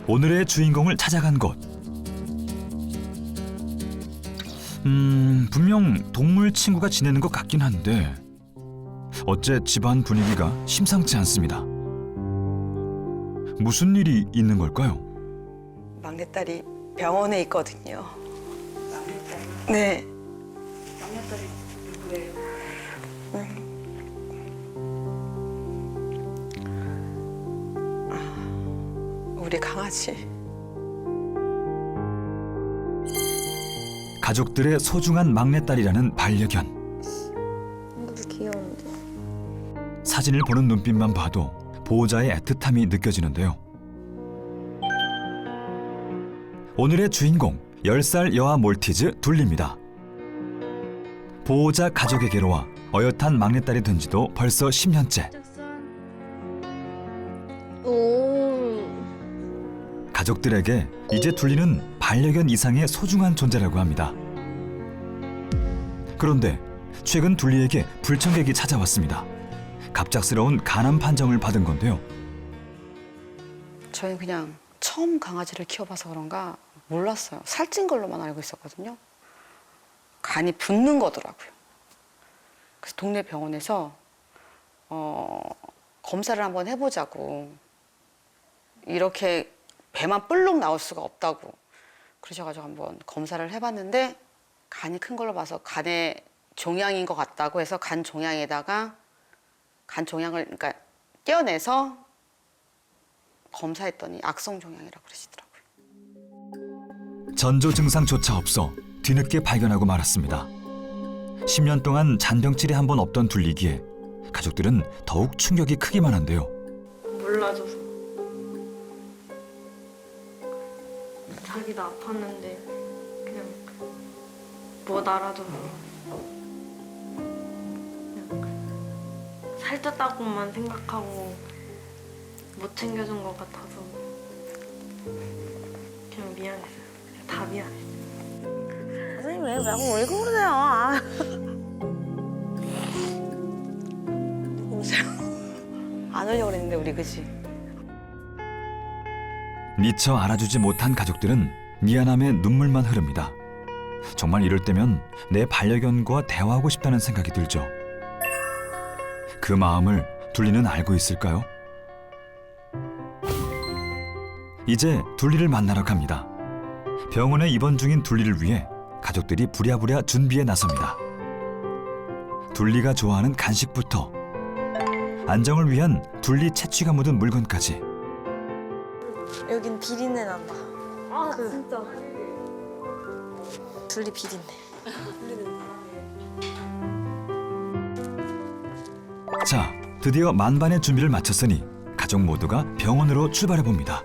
오늘의 주인공을 찾아간 곳. 분명 동물 친구가 지내는 것 같긴 한데 어째 집안 분위기가 심상치 않습니다. 무슨 일이 있는 걸까요? 막내딸이 병원에 있거든요. 막내딸. 네. 막내딸이 누구예요? 우리 강아지. 가족들의 소중한 막내딸이라는 반려견. 이것도 귀여운데. 사진을 보는 눈빛만 봐도 보호자의 애틋함이 느껴지는데요. 오늘의 주인공 10살 여아 몰티즈 둘리입니다. 보호자 가족에게로 와 어엿한 막내딸이 된 지도 벌써 10년째. 오. 가족들에게 이제 둘리는 반려견 이상의 소중한 존재라고 합니다. 그런데 최근 둘리에게 불청객이 찾아왔습니다. 갑작스러운 간암 판정을 받은 건데요. 저희는 그냥 처음 강아지를 키워봐서 그런가 몰랐어요. 살찐 걸로만 알고 있었거든요. 간이 붓는 거더라고요. 그래서 동네 병원에서 검사를 한번 해보자고. 이렇게 배만 뿔룩 나올 수가 없다고 그러셔가지고 한번 검사를 해봤는데 간이 큰 걸로 봐서 간의 종양인 것 같다고 해서 간 종양에다가 간 종양을 그러니까 떼어내서 검사했더니 악성 종양이라고 그러시더라고요. 전조 증상조차 없어 뒤늦게 발견하고 말았습니다. 10년 동안 잔병치레 한 번 없던 둘리기에 가족들은 더욱 충격이 크기만 한데요. 몰라줘서. 자기도 아팠는데 그냥 못 알아줘서 그냥 살쪘다고만 생각하고 못 챙겨준 것 같아서 그냥 미안했어요. 그냥 다 미안했어요. 선생님 왜 그러세요? 아. 안 오려고 그랬는데 우리 그지? 미처 알아주지 못한 가족들은 미안함에 눈물만 흐릅니다. 정말 이럴 때면 내 반려견과 대화하고 싶다는 생각이 들죠. 그 마음을 둘리는 알고 있을까요? 이제 둘리를 만나러 갑니다. 병원에 입원 중인 둘리를 위해 가족들이 부랴부랴 준비에 나섭니다. 둘리가 좋아하는 간식부터 안정을 위한 둘리 채취가 묻은 물건까지. 여긴 비린내 난다. 아 진짜. 둘리 비린내. 자, 드디어 만반의 준비를 마쳤으니 가족 모두가 병원으로 출발해 봅니다.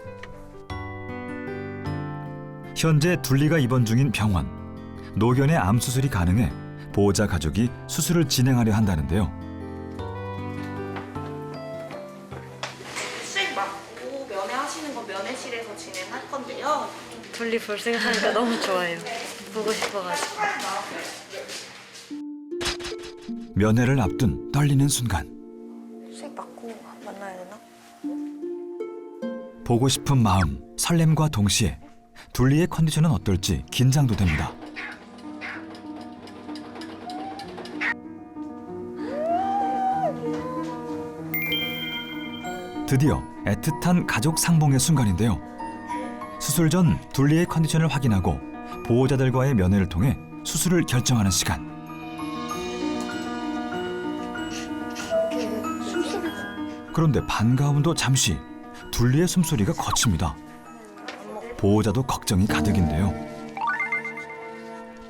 현재 둘리가 입원 중인 병원. 노견의 암 수술이 가능해 보호자 가족이 수술을 진행하려 한다는데요. 수액 맞고 면회하시는 건 면회실에서 진행할 건데요. 둘리 볼 생각하니까 너무 좋아요. 보고 싶어가지고. 면회를 앞둔 떨리는 순간. 수액 맞고 만나야 되나? 보고 싶은 마음, 설렘과 동시에 둘리의 컨디션은 어떨지 긴장도 됩니다. 드디어 애틋한 가족 상봉의 순간인데요. 수술 전 둘리의 컨디션을 확인하고 보호자들과의 면회를 통해 수술을 결정하는 시간. 그런데 반가움도 잠시 둘리의 숨소리가 거칩니다. 보호자도 걱정이 가득인데요.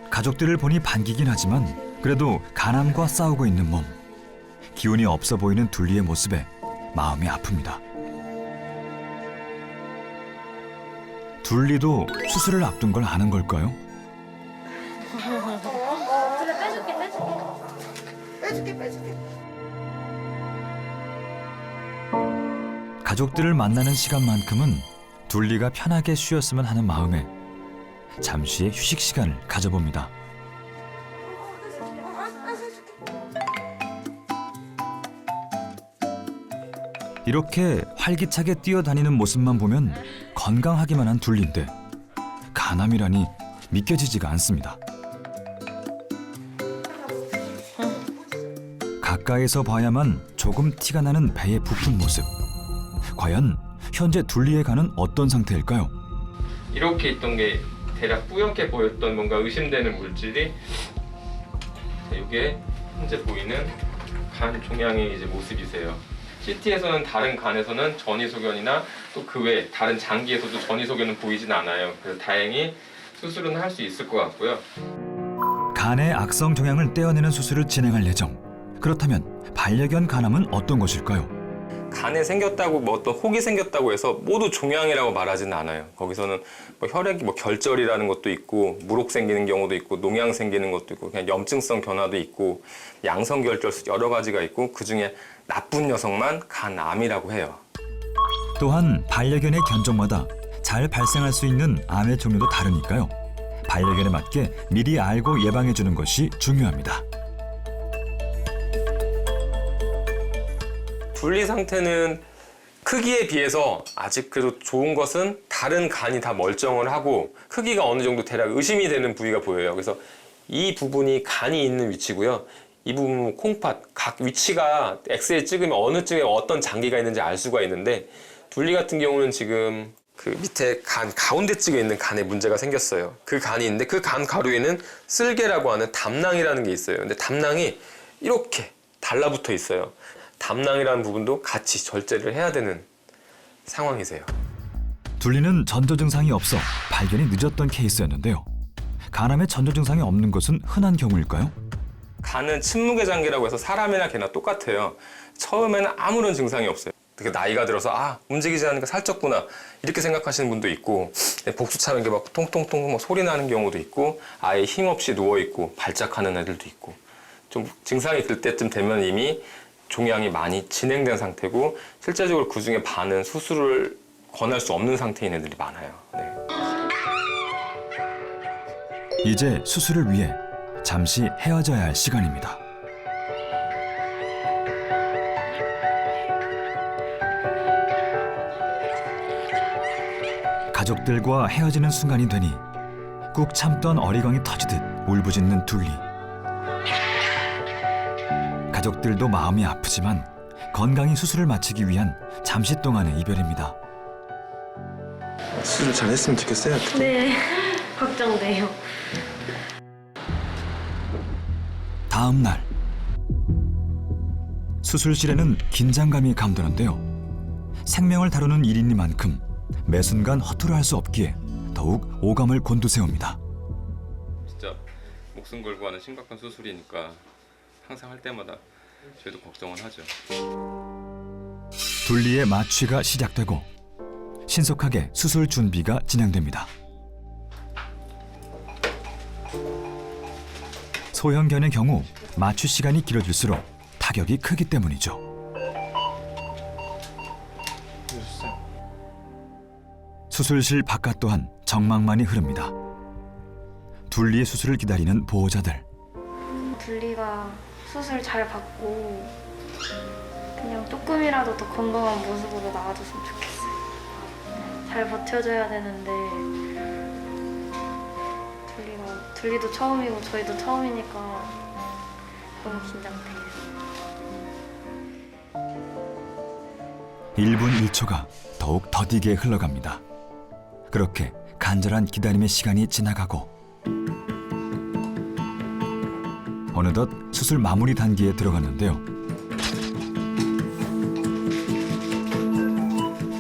가족들을 보니 반기긴 하지만 그래도 간암과 싸우고 있는 몸. 기운이 없어 보이는 둘리의 모습에 마음이 아픕니다. 둘리도 수술을 앞둔 걸 아는 걸까요? 빼줄게. 가족들을 만나는 시간만큼은 둘리가 편하게 쉬었으면 하는 마음에 잠시의 휴식 시간을 가져봅니다. 이렇게 활기차게 뛰어다니는 모습만 보면 건강하기만 한 둘리인데 간암이라니 믿겨지지가 않습니다. 가까이서 봐야만 조금 티가 나는 배의 부푼 모습. 과연 현재 둘리의 간은 어떤 상태일까요? 이렇게 있던 게 대략 뿌옇게 보였던 뭔가 의심되는 물질이 이게 현재 보이는 간 종양의 이제 모습이세요. CT에서는 다른 간에서는 전이소견이나 또 그 외 다른 장기에서도 전이소견은 보이진 않아요. 그래서 다행히 수술은 할 수 있을 것 같고요. 간의 악성 종양을 떼어내는 수술을 진행할 예정. 그렇다면 반려견 간암은 어떤 것일까요? 간에 생겼다고 뭐 어떤 혹이 생겼다고 해서 모두 종양이라고 말하지는 않아요. 거기서는 뭐 혈액이 뭐 결절이라는 것도 있고 무록 생기는 경우도 있고 농양 생기는 것도 있고 그냥 염증성 변화도 있고 양성 결절 여러 가지가 있고 그 중에 나쁜 녀석만 간암이라고 해요. 또한 반려견의 견종마다 잘 발생할 수 있는 암의 종류도 다르니까요. 반려견에 맞게 미리 알고 예방해 주는 것이 중요합니다. 둘리 상태는 크기에 비해서 아직 그래도 좋은 것은 다른 간이 다 멀쩡을 하고 크기가 어느 정도 대략 의심이 되는 부위가 보여요. 그래서 이 부분이 간이 있는 위치고요. 이 부분은 콩팥, 각 위치가 엑스레이 찍으면 어느 쯤에 어떤 장기가 있는지 알 수가 있는데 둘리 같은 경우는 지금 그 밑에 간 가운데 쪽에 있는 간에 문제가 생겼어요. 그 간이 있는데 그 간 가루에는 쓸개라고 하는 담낭이라는 게 있어요. 근데 담낭이 이렇게 달라붙어 있어요. 담낭이라는 부분도 같이 절제를 해야 되는 상황이세요. 둘리는 전조 증상이 없어 발견이 늦었던 케이스였는데요. 간암에 전조 증상이 없는 것은 흔한 경우일까요? 간은 침묵의 장기라고 해서 사람이나 개나 똑같아요. 처음에는 아무런 증상이 없어요. 되게 나이가 들어서 움직이지 않으니까 살쪘구나 이렇게 생각하시는 분도 있고 복수 차는 게 막 통통통 막 소리 나는 경우도 있고 아예 힘없이 누워 있고 발작하는 애들도 있고 좀 증상이 들 때쯤 되면 이미 종양이 많이 진행된 상태고 실제적으로 그 중에 반은 수술을 권할 수 없는 상태인 애들이 많아요. 네. 이제 수술을 위해 잠시 헤어져야 할 시간입니다. 가족들과 헤어지는 순간이 되니 꾹 참던 어리광이 터지듯 울부짖는 둘리. 가족들도 마음이 아프지만 건강히 수술을 마치기 위한 잠시 동안의 이별입니다. 수술 잘했으면 좋겠어요. 네, 걱정돼요. 다음 날 수술실에는 긴장감이 감도는데요. 생명을 다루는 일이니만큼 매 순간 허투루 할 수 없기에 더욱 오감을 곤두세웁니다. 진짜 목숨 걸고 하는 심각한 수술이니까 항상 할 때마다 저희도 걱정은 하죠. 둘리의 마취가 시작되고 신속하게 수술 준비가 진행됩니다. 소형견의 경우 마취 시간이 길어질수록 타격이 크기 때문이죠. 수술실 바깥 또한 정막만이 흐릅니다. 둘리의 수술을 기다리는 보호자들. 둘리가 수술 잘 받고 그냥 조금이라도 더 건강한 모습으로 나와줬으면 좋겠어요. 잘 버텨줘야 되는데 둘리도 처음이고 저희도 처음이니까 너무 긴장돼요. 1분 1초가 더욱 더디게 흘러갑니다. 그렇게 간절한 기다림의 시간이 지나가고 어느덧 수술 마무리 단계에 들어갔는데요.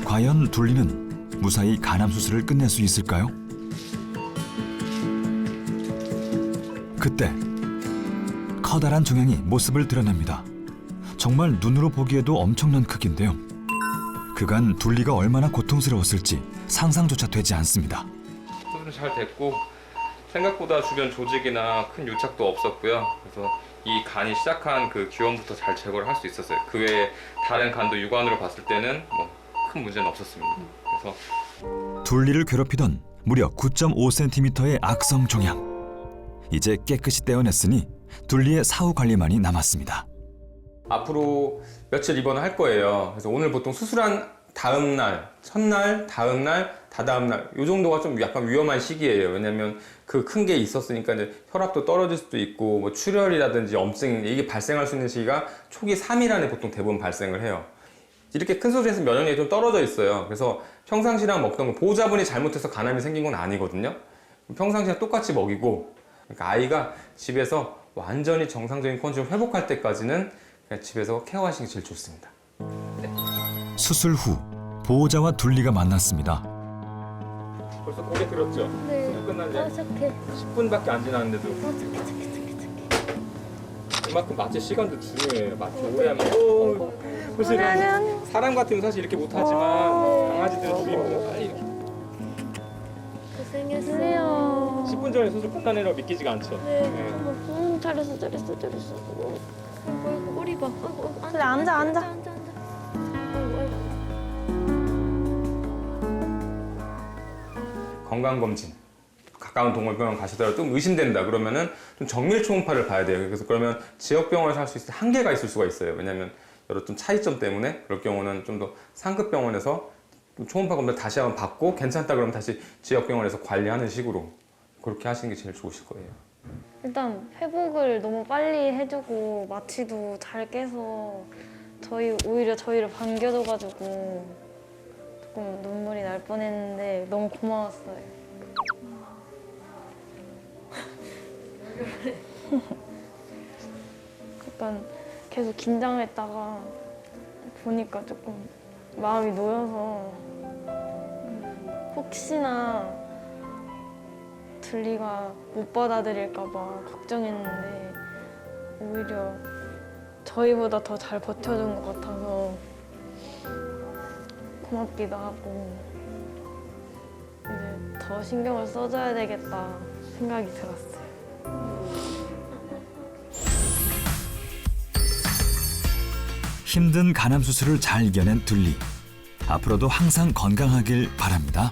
과연 둘리는 무사히 간암 수술을 끝낼 수 있을까요? 그때 커다란 종양이 모습을 드러냅니다. 정말 눈으로 보기에도 엄청난 크기인데요. 그간 둘리가 얼마나 고통스러웠을지 상상조차 되지 않습니다. 수술은 잘 됐고 생각보다 주변 조직이나 큰 유착도 없었고요. 그래서 이 간이 시작한 그 기원부터 잘 제거를 할 수 있었어요. 그 외에 다른 간도 육안으로 봤을 때는 뭐 큰 문제는 없었습니다. 그래서 둘리를 괴롭히던 무려 9.5cm의 악성 종양. 이제 깨끗이 떼어냈으니 둘리의 사후 관리만이 남았습니다. 앞으로 며칠 입원을 할 거예요. 그래서 오늘 보통 수술한 다음 날, 첫날, 다음 날, 다다음 날, 이 정도가 좀 약간 위험한 시기예요. 왜냐면 그 큰 게 있었으니까 이제 혈압도 떨어질 수도 있고, 뭐 출혈이라든지 염증, 이게 발생할 수 있는 시기가 초기 3일 안에 보통 대부분 발생을 해요. 이렇게 큰 소리에서 면역력이 좀 떨어져 있어요. 그래서 평상시랑 먹던 거, 보호자분이 잘못해서 간암이 생긴 건 아니거든요. 평상시랑 똑같이 먹이고, 그러니까 아이가 집에서 완전히 정상적인 컨디션 회복할 때까지는 그냥 집에서 케어하시는 게 제일 좋습니다. 수술 후 보호자와 둘리가 만났습니다. 벌써 고개 들었죠? 네. 수술 끝난 지 어떡해. 10분밖에 안 지났는데도 착해. 그만큼 마취 시간도 중요해요. 마취 오래 하면 사실 사람 같으면 사실 이렇게 못하지만 강아지들은 주인 보면 빨리 이렇게 고생했어요. 10분 전에 수술 끝나내라고 믿기지가 않죠. 네. 잘했어. 아이고, 꼬리 봐. 그래, 앉아. 건강검진 가까운 동물병원 가시더라도 좀 의심된다 그러면은 좀 정밀 초음파를 봐야 돼요. 그래서 그러면 지역병원에서 할 수 있을 한계가 있을 수가 있어요. 왜냐하면 여러 좀 차이점 때문에 그럴 경우는 좀 더 상급 병원에서 좀 초음파 검사 다시 한번 받고 괜찮다 그러면 다시 지역병원에서 관리하는 식으로 그렇게 하시는 게 제일 좋으실 거예요. 일단 회복을 너무 빨리 해주고 마취도 잘 깨서 오히려 저희를 반겨줘가지고 조금 눈물이 날 뻔했는데 너무 고마웠어요. 약간 계속 긴장했다가 보니까 조금 마음이 놓여서 혹시나 둘리가 못 받아들일까 봐 걱정했는데 오히려 저희보다 더 잘 버텨준 것 같아서 고맙기도 하고 이제 더 신경을 써줘야 되겠다 생각이 들었어요. 힘든 간암 수술을 잘 이겨낸 둘리. 앞으로도 항상 건강하길 바랍니다.